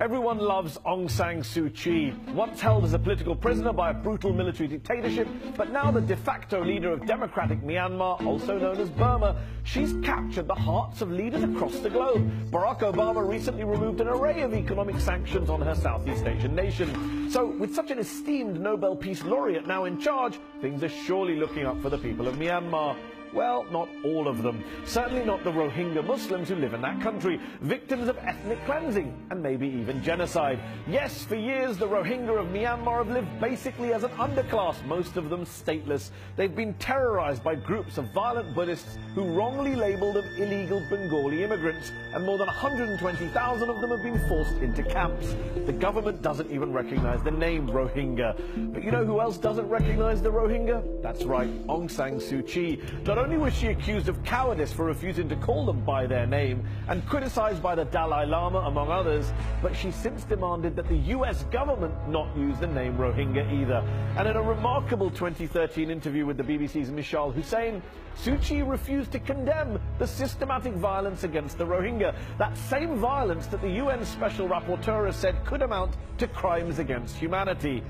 Everyone loves Aung San Suu Kyi, once held as a political prisoner by a brutal military dictatorship, but now the de facto leader of democratic Myanmar, also known as Burma. She's captured the hearts of leaders across the globe. Barack Obama recently removed an array of economic sanctions on her Southeast Asian nation. So, with such an esteemed Nobel Peace Laureate now in charge, things are surely looking up for the people of Myanmar. Well, not all of them. Certainly not the Rohingya Muslims who live in that country, victims of ethnic cleansing and maybe even genocide. Yes, for years the Rohingya of Myanmar have lived basically as an underclass, most of them stateless. They've been terrorized by groups of violent Buddhists who wrongly labeled them illegal Bengali immigrants, and more than 120,000 of them have been forced into camps. The government doesn't even recognize the name Rohingya. But you know who else doesn't recognize the Rohingya? That's right, Aung San Suu Kyi. Not only was she accused of cowardice for refusing to call them by their name and criticized by the Dalai Lama, among others, but she since demanded that the US government not use the name Rohingya either. And in a remarkable 2013 interview with the BBC's Michal Hussein, Suu Kyi refused to condemn the systematic violence against the Rohingya, that same violence that the UN Special Rapporteur has said could amount to crimes against humanity.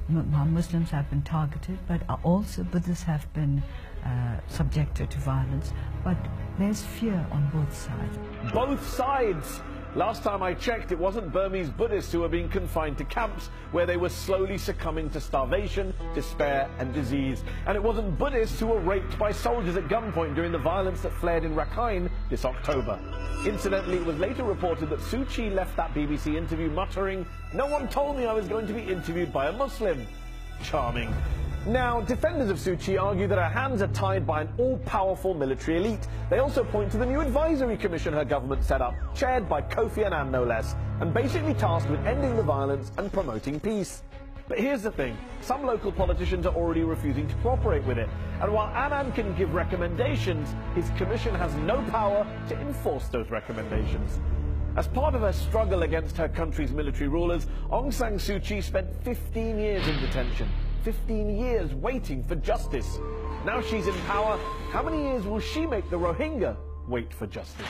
Muslims have been targeted, but also Buddhists have been subjected to violence, but there's fear on both sides. Both sides! Last time I checked, it wasn't Burmese Buddhists who were being confined to camps where they were slowly succumbing to starvation, despair and disease. And it wasn't Buddhists who were raped by soldiers at gunpoint during the violence that flared in Rakhine this October. Incidentally, it was later reported that Suu Kyi left that BBC interview muttering, "No one told me I was going to be interviewed by a Muslim." Charming. Now, defenders of Suu Kyi argue that her hands are tied by an all-powerful military elite. They also point to the new advisory commission her government set up, chaired by Kofi Annan no less, and basically tasked with ending the violence and promoting peace. But here's the thing, some local politicians are already refusing to cooperate with it. And while Annan can give recommendations, his commission has no power to enforce those recommendations. As part of her struggle against her country's military rulers, Aung San Suu Kyi spent 15 years in detention. 15 years waiting for justice. Now she's in power, how many years will she make the Rohingya wait for justice?